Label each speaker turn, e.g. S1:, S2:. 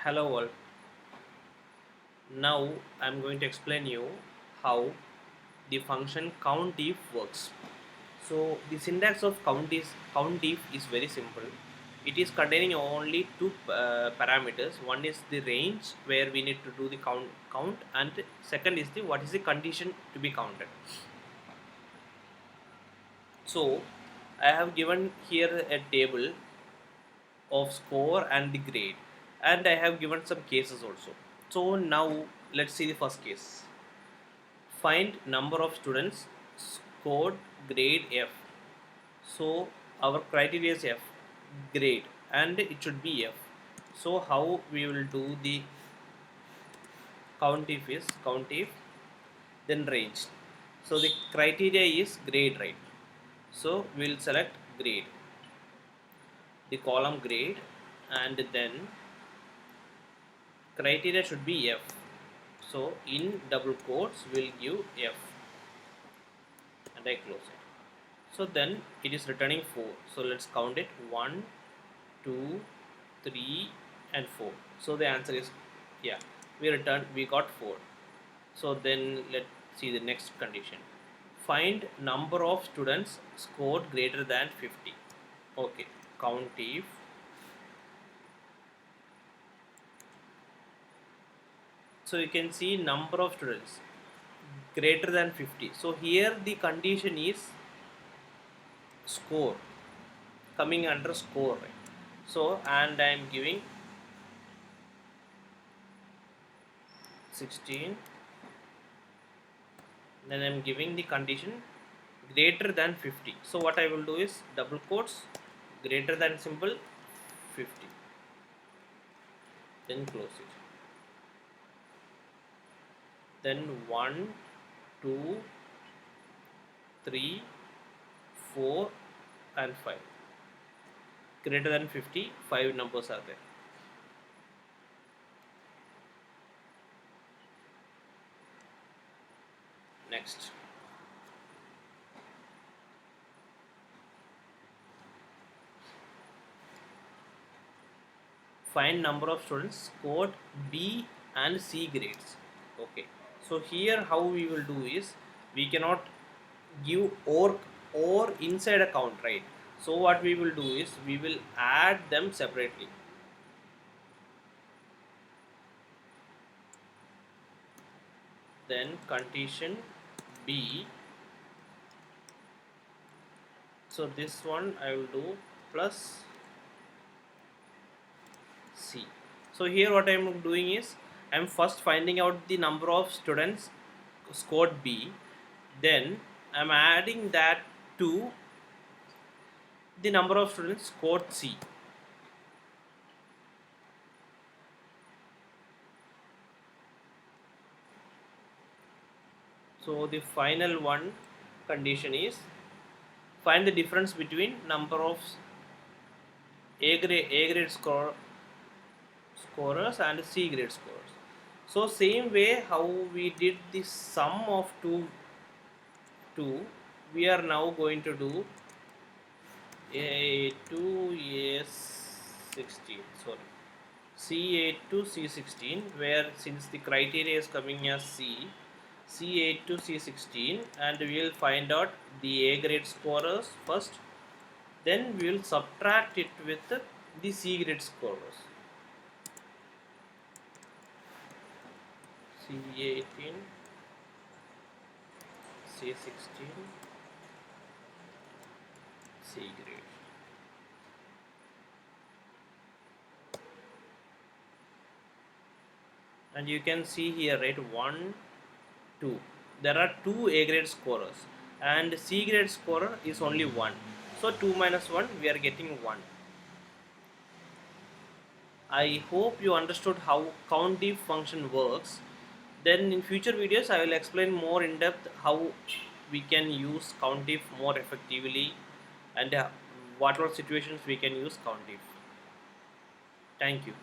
S1: Hello all. Now I'm going to explain you how the function COUNTIF works. So the syntax of COUNTIF is very simple. It is containing only two parameters. One is the range where we need to do the count, and second is the what is the condition to be counted. So I have given here a table of score and the grade, and I have given some cases also. So now let's see the first case. Find number of students scored grade F. So our criteria is F grade and it should be F. So how we will do the count if then range. So the criteria is grade, right? So we'll select grade, the column grade, and then criteria should be F. So in double quotes we'll give F and I close it. So then it is returning 4. So let's count it 1, 2, 3 and 4. So the answer is, yeah, we got 4. So then let's see the next condition. Find number of students scored greater than 50. Okay, count if so you can see number of students greater than 50. So here the condition is score, coming under score, right? So and I am giving 16, then I am giving the condition greater than 50. So what I will do is double quotes, greater than symbol 50, then close it. Then 1, 2, 3, 4 and 5. Greater than 50, 5 numbers are there. Next. Find number of students scored B and C grades. Okay. So here how we will do is we cannot give or inside a count, right? So what we will do is we will add them separately. Then condition B. So this one I will do plus C. So here what I am doing is I am first finding out the number of students scored B, then I am adding that to the number of students scored C. So the final one condition is find the difference between number of A grade scorers and C grade scorers. So same way how we did the sum of two, we are now going to do A8 to A16, sorry, C8 to C16, where since the criteria is coming as C8 to C16, and we will find out the A grade scorers first, then we will subtract it with the C grade scorers. C18, C16, C grade. And you can see here, right, 1, 2. There are 2 A grade scorers and C grade scorer is only 1. So 2 minus 1, we are getting 1. I hope you understood how COUNTIF function works. Then in future videos I will explain more in depth how we can use COUNTIF more effectively and what all situations we can use COUNTIF. Thank you.